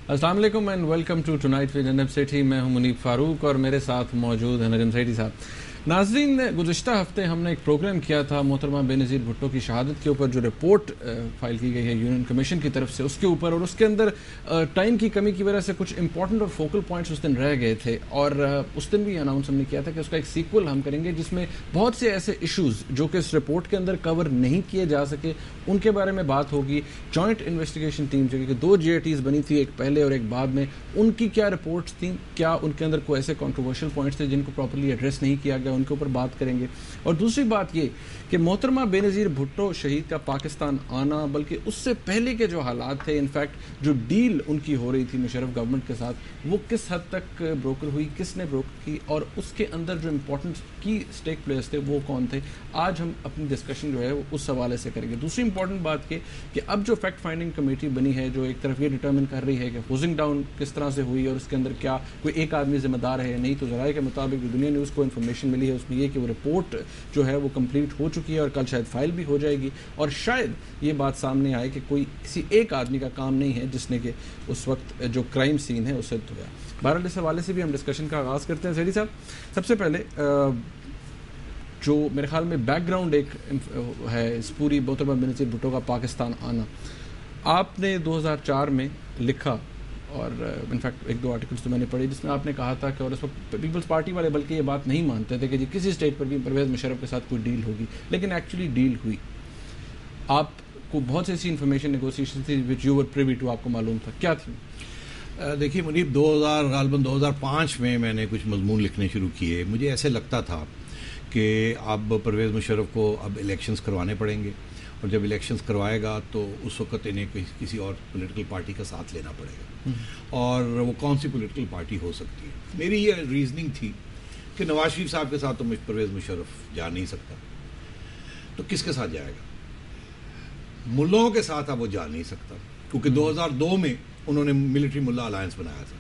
السلام علیکم and welcome to tonight with جناب سیٹھی. میں ہوں منیب فاروق اور میرے ساتھ موجود ہیں نجم سیٹھی صاحب. ناظرین، گزشتہ ہفتے ہم نے ایک پروگرام کیا تھا محترمہ بے نظیر بھٹو کی شہادت کے اوپر، جو رپورٹ فائل کی گئی ہے یونین کمیشن کی طرف سے اس کے اوپر، اور اس کے اندر ٹائم کی کمی کی وجہ سے کچھ امپورٹنٹ اور فوکل پوائنٹس اس دن رہ گئے تھے، اور اس دن بھی اناؤنس ہم نے کیا تھا کہ اس کا ایک سیکول ہم کریں گے جس میں بہت سے ایسے ایشوز جو کہ اس رپورٹ کے اندر کور نہیں کیے جا سکے ان کے بارے میں بات ہوگی. جوائنٹ انویسٹیگیشن ٹیم جو کہ 2 GITs بنی تھی، ایک پہلے اور ایک بعد میں، ان کی کیا رپورٹس تھیں، کیا ان کے اندر کوئی ایسے کنٹروورشل پوائنٹس تھے جن کو پراپرلی ایڈریس نہیں کیا گیا، ان کے اوپر بات کریں گے. اور دوسری بات یہ کہ محترمہ بے نظیر بھٹو شہید کا پاکستان آنا، بلکہ اس سے پہلے کے جو حالات تھے، انفیکٹ جو ڈیل ان کی ہو رہی تھی مشرف گورنمنٹ کے ساتھ، وہ کس حد تک بروکر ہوئی، کس نے بروکر کی، اور اس کے اندر جو امپورٹنٹ کی اسٹیک پلیئرز تھے وہ کون تھے. آج ہم اپنی ڈسکشن جو ہے وہ اس حوالے سے کریں گے. دوسری امپورٹنٹ بات یہ کہ اب جو فیکٹ فائنڈنگ کمیٹی بنی ہے، جو ایک طرف یہ ڈٹرمن کر رہی ہے کہ ہوزنگ ڈاؤن کس طرح سے ہوئی اور اس کے اندر کیا کوئی ایک آدمی ذمہ دار ہے یا نہیں، تو ذرائع کے مطابق جو دنیا نیوز کو انفارمیشن ملی ہے اس میں یہ کہ وہ رپورٹ جو ہے وہ کمپلیٹ ہو چکی ہے اور کل شاید فائل بھی ہو جائے گی، اور شاید یہ بات سامنے آئے کہ کوئی کسی ایک آدمی کا کام نہیں ہے جس نے کہ اس وقت جو کرائم سین ہے اسے دھویا. بہرحال اس حوالے سے بھی ہم ڈسکشن کا آغاز کرتے ہیں. سیٹھی صاحب، سب سے پہلے جو میرے خیال میں بیک گراؤنڈ ایک ہے اس پوری محترمہ بے نظیر بھٹو کا پاکستان آنا، آپ نے 2004 میں لکھا، اور انفیکٹ 1-2 آرٹیکلس تو میں نے پڑھے جس میں آپ نے کہا تھا کہ، اور اس وقت پیپلز پارٹی والے بلکہ یہ بات نہیں مانتے تھے کہ جی کسی اسٹیج پر بھی پرویز مشرف کے ساتھ کوئی ڈیل ہوگی، لیکن ایکچولی ڈیل ہوئی. آپ کو بہت سی ایسی انفارمیشن نیگوسیشن تھی which you were privy to, آپ کو معلوم تھا، کیا تھی؟ دیکھیے منیب، غالباً 2005 میں نے کچھ مضمون لکھنے شروع کیے. مجھے ایسے لگتا تھا کہ اب پرویز مشرف کو اب الیکشنز کروانے پڑیں گے، اور جب الیکشنز کروائے گا تو اس وقت انہیں کسی اور پولیٹیکل پارٹی کا ساتھ لینا پڑے گا، اور وہ کون سی پولیٹیکل پارٹی ہو سکتی ہے. میری یہ ریزننگ تھی کہ نواز شریف صاحب کے ساتھ تو پرویز مشرف جا نہیں سکتا، تو کس کے ساتھ جائے گا؟ ملاؤں کے ساتھ اب وہ جا نہیں سکتا، کیونکہ 2002 میں انہوں نے ملٹری ملا الائنس بنایا تھا،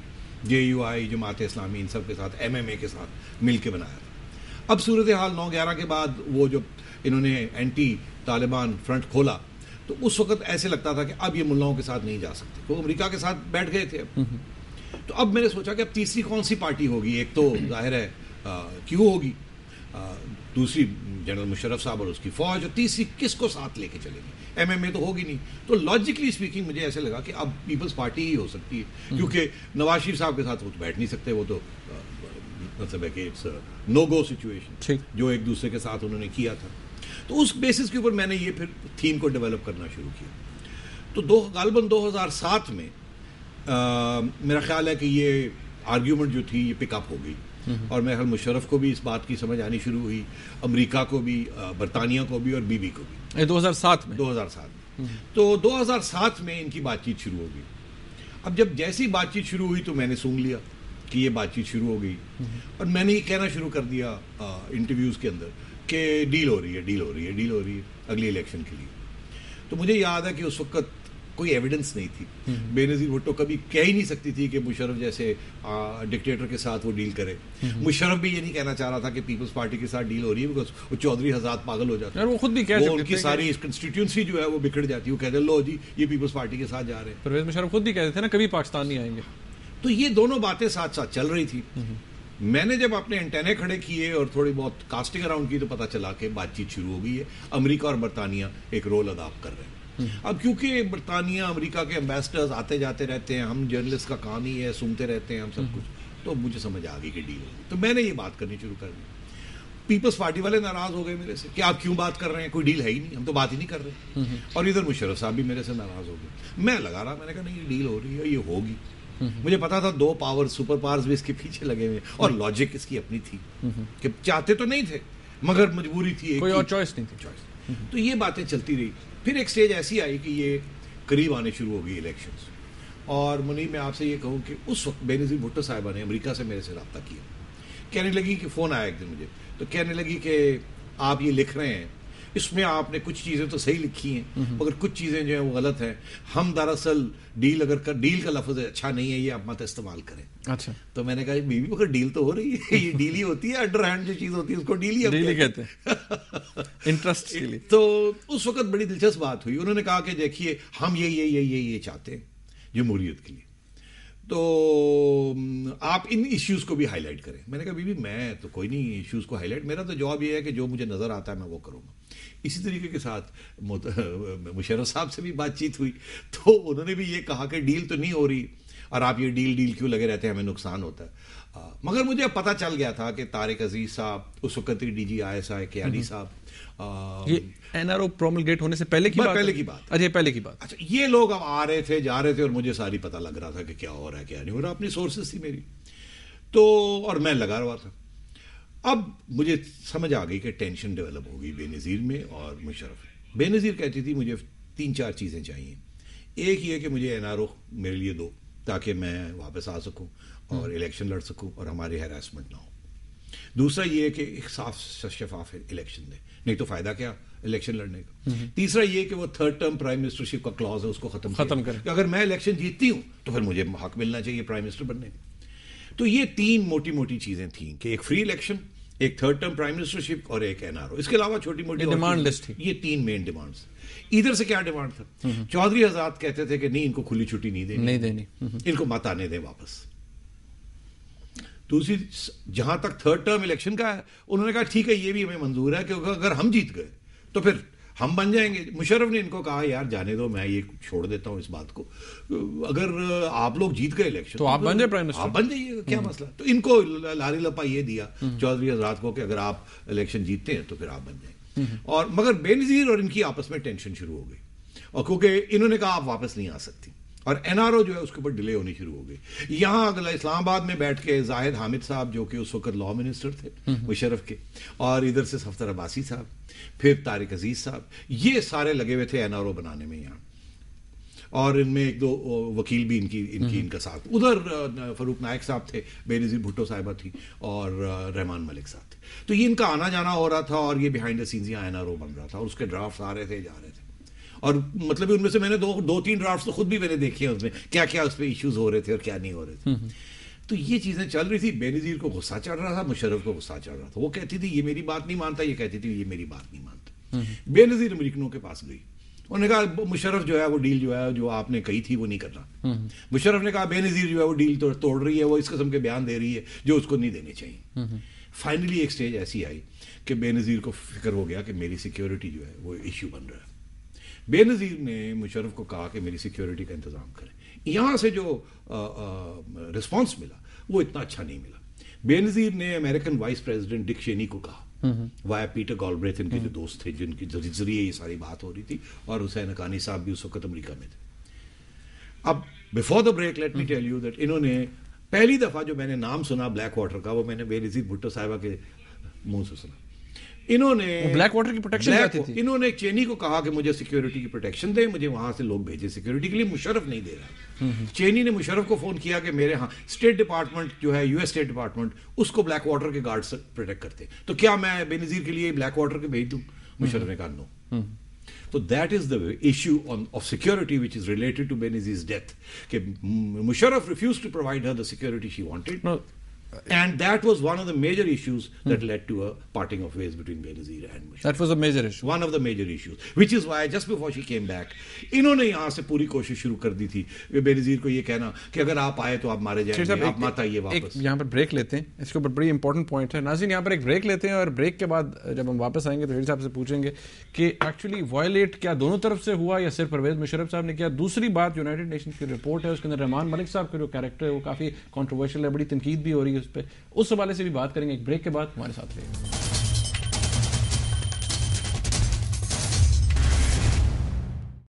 JUI، جماعت اسلامی، ان سب کے ساتھ، MMA کے ساتھ مل کے بنایا تھا. اب صورتحال 9/11 کے بعد وہ جو انہوں نے اینٹی طالبان فرنٹ کھولا، تو اس وقت ایسے لگتا تھا کہ اب یہ ملاؤں کے ساتھ نہیں جا سکتے، وہ امریکہ کے ساتھ بیٹھ گئے تھے. تو اب میں نے سوچا کہ اب تیسری کون سی پارٹی ہوگی؟ ایک تو ظاہر ہے کیوں ہوگی، دوسری جنرل مشرف صاحب اور اس کی فوج، اور تیسری کس کو ساتھ لے کے چلے گی؟ MMA تو ہوگی نہیں. تو لاجیکلی اسپیکنگ مجھے ایسے لگا کہ اب پیپلز پارٹی ہی ہو سکتی ہے، کیونکہ نواز شریف صاحب کے ساتھ وہ تو بیٹھ نہیں سکتے، وہ تو مطلب ہے کہ اٹس نو گو سچویشن جو ایک دوسرے کے ساتھ انہوں نے کیا تھا. تو اس بیسس کے اوپر میں نے یہ پھر تھیم کو ڈیولپ کرنا شروع کیا. تو غالباً 2007 میں میرا خیال ہے کہ یہ آرگیومنٹ جو تھی یہ پک اپ ہو گئی، اور میرا خیال مشرف کو بھی اس بات کی سمجھ آنی شروع ہوئی، امریکہ کو بھی، برطانیہ کو بھی، اور BB کو بھی. 2007 میں تو 2007 میں ان کی بات چیت شروع ہو گئی. اب جب جیسی بات چیت شروع ہوئی تو میں نے سن لیا کہ یہ بات چیت شروع ہو گئی، اور میں نے یہ کہنا شروع کر دیا انٹرویوز کے اندر کہ ڈیل ہو رہی ہے اگلی الیکشن کے لیے. تو مجھے یاد ہے کہ اس وقت کوئی ایویڈنس نہیں تھی. بے نظیر بھٹو کبھی کہہ ہی نہیں سکتی تھی کہ مشرف جیسے ڈکٹیٹر کے ساتھ وہ ڈیل کرے. مشرف بھی یہ نہیں کہنا چاہ رہا تھا کہ پیپلز پارٹی کے ساتھ ڈیل ہو رہی ہے، بیکاز وہ چودھری حضرات پاگل ہو جاتے ہیں، وہ خود بھی کہہ سکتے ہیں، ان کی ساری کنسٹیٹیوئنسی جو ہے وہ بکھر جاتی ہے. وہ کہتے ہیں لو جی یہ پیپلز پارٹی کے ساتھ جا رہے ہیں. پرویز مشرف خود بھی کہتے تھے نا کبھی پاکستان نہیں آئیں گے. تو یہ دونوں باتیں ساتھ ساتھ چل رہی تھی. میں نے جب اپنے انٹینے کھڑے کیے اور تھوڑی بہت کاسٹنگ اراؤنڈ کی تو پتہ چلا کہ بات چیت شروع ہو گئی ہے، امریکہ اور برطانیہ ایک رول ادا کر رہے ہیں. اب کیونکہ برطانیہ امریکہ کے امبیسڈرز آتے جاتے رہتے ہیں، ہم جرنلسٹ کا کام ہی ہے سنتے رہتے ہیں ہم سب کچھ، تو مجھے سمجھ آ گئی کہ ڈیل ہوگی. تو میں نے یہ بات کرنی شروع کر دی. پیپلز پارٹی والے ناراض ہو گئے میرے سے کہ آپ کیوں بات کر رہے ہیں، کوئی ڈیل ہے ہی نہیں، ہم تو بات ہی نہیں کر رہے. اور ادھر مشرف صاحب بھی میرے سے ناراض ہو گئے. میں لگا رہا، میں نے کہا نہیں یہ ڈیل ہو رہی ہے، یہ ہوگی. مجھے پتا تھا 2 پاور سپر پاورز بھی اس کے پیچھے لگے ہوئے، اور لاجک اس کی اپنی تھی کہ چاہتے تو نہیں تھے مگر مجبوری تھی، کوئی اور چوائس نہیں تھی. تو یہ باتیں چلتی رہی. پھر ایک سٹیج ایسی آئی کہ یہ قریب آنے شروع ہو گئی الیکشنز. اور منیب میں آپ سے یہ کہوں کہ اس وقت بے نظیر بھٹو صاحبہ نے امریکہ سے میرے سے رابطہ کیا. کہنے لگی کہ فون آیا ایک دن مجھے، تو کہنے لگی کہ آپ یہ لکھ رہے ہیں، اس میں آپ نے کچھ چیزیں تو صحیح لکھی ہیں مگر کچھ چیزیں جو ہیں وہ غلط ہیں. ہم دراصل ڈیل ڈیل کا لفظ اچھا نہیں ہے، یہ آپ مت استعمال کریں. اچھا. تو میں نے کہا بیوی مگر ڈیل تو ہو رہی ہے، یہ ڈیل ہی ہوتی ہے، انڈر ہینڈ جو چیز ہوتی ہے اس کو ڈیل ہی کہتے ہیں انٹرسٹ کے لیے. تو اس وقت بڑی دلچسپ بات ہوئی. انہوں نے کہا کہ دیکھیے ہم یہ چاہتے ہیں جمہوریت کے لیے. تو آپ ان ایشوز کو بھی ہائی لائٹ کریں. میں نے کہا بی بی میں تو کوئی نہیں ایشوز کو ہائی لائٹ, میرا تو جواب یہ ہے کہ جو مجھے نظر آتا ہے میں وہ کروں گا. اسی طریقے کے ساتھ مشرف صاحب سے بھی بات چیت ہوئی تو انہوں نے بھی یہ کہا کہ ڈیل تو نہیں ہو رہی اور آپ یہ ڈیل کیوں لگے رہتے ہیں, ہمیں نقصان ہوتا ہے. مگر مجھے پتہ چل گیا تھا کہ طارق عزیز صاحب, اس وقت ڈی جی ISI کیانی صاحب, یہ NRO پروملگیٹ ہونے سے پہلے کی بات. اچھا, یہ لوگ اب آ رہے تھے جا رہے تھے اور مجھے ساری پتہ لگ رہا تھا کہ کیا ہو رہا ہے کیا نہیں ہو رہا, اپنی سورسز تھی میری تو, اور میں لگا رہا تھا. اب مجھے سمجھ آ گئی کہ ٹینشن ڈیولپ ہو گئی بے نظیر میں اور مشرف. بے نظیر کہتی تھی مجھے 3-4 چیزیں چاہیے. ایک یہ کہ مجھے NRO میرے لیے دو تاکہ میں واپس آ سکوں اور الیکشن لڑ سکوں اور ہماری ہیراسمنٹ نہ ہو. دوسرا یہ کہ ایک صاف شفاف الیکشن دے, نہیں تو فائدہ کیا الیکشن لڑنے کا. تیسرا یہ کہ وہ 3rd ٹرم پرائم منسٹرشپ کا کلاز ہے اس کو ختم کریں کہ اگر میں الیکشن جیتتی ہوں تو پھر مجھے حق ملنا چاہیے پرائم منسٹر بننے کا. تو یہ 3 موٹی چیزیں تھیں کہ ایک فری الیکشن, ایک 3rd ٹرم پرائم منسٹرشپ اور ایک NRO. اس کے علاوہ چھوٹی موٹی ڈیمانڈ لسٹ تھی. یہ 3 مین ڈیمانڈس. ادھر سے کیا ڈیمانڈ تھا, چودھری آزاد کہتے تھے کہ نہیں ان کو کھلی چھٹی نہیں دینی, ان کو مت آنے دیں واپس. دوسری جہاں تک 3rd ٹرم الیکشن کا ہے انہوں نے کہا ٹھیک ہے یہ بھی ہمیں منظور ہے کہ اگر ہم جیت گئے تو پھر ہم بن جائیں گے. مشرف نے ان کو کہا یار جانے دو, میں یہ چھوڑ دیتا ہوں اس بات کو, اگر آپ لوگ جیت گئے الیکشن تو آپ بن جائیں پرائم منسٹر, آپ بن جائیے, کیا مسئلہ. تو ان کو لاری لپا یہ دیا چودھری آزاد کو کہ اگر آپ الیکشن جیتتے ہیں تو پھر آپ بن جائیں. اور مگر بے نظیر اور ان کی آپس میں ٹینشن شروع ہو گئی, اور کیونکہ انہوں نے کہا آپ واپس نہیں آ سکتی, اور NRO جو ہے اس کے اوپر ڈیلے ہونی شروع ہو گئی. یہاں اسلام آباد میں بیٹھ کے زاہد حامد صاحب جو کہ اس وقت لا منسٹر تھے مشرف کے, اور ادھر سے صفدر عباسی صاحب, پھر طارق عزیز صاحب, یہ سارے لگے ہوئے تھے NRO بنانے میں یہاں, اور ان میں 1-2 وکیل بھی ان کا ساتھ. ادھر فاروق نائک صاحب تھے, بے نظیر بھٹو صاحبہ تھی, اور رحمان ملک صاحب تھے. تو یہ ان کا آنا جانا ہو رہا تھا اور یہ بیہائنڈ دا سینز یہاں NRO بن رہا تھا, اور اس کے ڈرافٹ آ رہے تھے جا رہے تھے. اور مطلب ان میں سے میں نے 2-3 ڈرافٹس تو خود بھی میں نے دیکھے ہیں, اس میں کیا کیا اس پہ ایشوز ہو رہے تھے اور کیا نہیں ہو رہے تھے. تو یہ چیزیں چل رہی تھی. بے نظیر کو غصہ چڑھ رہا تھا, مشرف کو غصہ چڑھ رہا تھا. وہ کہتی تھی یہ میری بات نہیں مانتا, یہ کہتی تھی یہ میری بات نہیں مانتا. بے نظیر امریکنوں کے پاس گئی, انہوں نے کہا مشرف جو ہے وہ ڈیل جو ہے جو آپ نے کہی تھی وہ نہیں کرنا. مشرف نے کہا بے نظیر جو ہے وہ ڈیل توڑ رہی ہے, وہ اس قسم کے بیان دے رہی ہے جو اس کو نہیں دینے چاہیے. فائنلی ایک سٹیج ایسی آئی کہ بے نظیر کو فکر ہو گیا کہ میری سیکیورٹی جو ہے وہ ایشو بن رہا ہے. بے نظیر نے مشرف کو کہا کہ میری سیکیورٹی کا انتظام کریں. یہاں سے جو رسپانس ملا وہ اتنا اچھا نہیں ملا. بے نظیر نے امریکن وائس پریزیڈنٹ ڈک چینی کو کہا وایا پیٹر گالبریتھ, ان کے جو دوست تھے جن کے ذریعے یہ ساری بات ہو رہی تھی, اور حسین حقانی صاحب بھی اس وقت امریکہ میں تھے. اب before the break let me tell you that انہوں نے پہلی دفعہ جو میں نے نام سنا بلیک واٹر کا, وہ میں نے بے نظیر بھٹو صاحبہ کے منہ سے سنا. انہوں نے بلیک واٹر کی پروٹیکشن چاہتی تھی. انہوں نے چینی کو کہا کہ مجھے سیکیورٹی کی پروٹیکشن دے, مجھے وہاں سے لوگ بھیجے سیکیورٹی کے لیے. مشرف نہیں دے رہا. چینی نے مشرف کو فون کیا کہ میرے ہاں اسٹیٹ ڈپارٹمنٹ جو ہے US اسٹیٹ ڈپارٹمنٹ اس کو بلیک واٹر کے گارڈ سے پروٹیکٹ کرتے, تو کیا میں بے نظیر کے لیے بلیک واٹر کے بھیج دوں؟ مشرف نے کہا نو. تو that is the issue of security which is related to Benazir's death, کہ Musharraf refuse to provide her the security she wanted. And that was one of the major issues that led to a parting of ways between Benazir and Musharraf. That was a major issue. One of the major issues, which is why just before she came back, انہوں نے یہاں سے پوری کوشش شروع کر دی تھی بینظیر کو یہ کہنا کہ اگر آپ آئے تو آپ مارے جائیں گے, آپ مت آئیے واپس. یہاں پر بریک لیتے ہیں, اس کے اوپر بڑی امپورٹنٹ پوائنٹ ہے. ناظرین یہاں پر ایک بریک لیتے ہیں, اور بریک کے بعد جب ہم واپس آئیں گے تو شیر صاحب سے پوچھیں گے کہ ایکچولی وائلیٹ کیا دونوں طرف سے ہوا یا صرف پرویز مشرف صاحب نے کیا. دوسری بات یونائٹڈ نیشنز کی رپورٹ ہے, اس کے اندر رحمان ملک صاحب کا جو کیریکٹر ہے وہ کافی کنٹروورشل ہے, بڑی تنقید بھی ہو رہی ہے اس پہ, اس حوالے سے بھی بات کریں گے ایک بریک کے بعد. ہمارے ساتھ رہیے.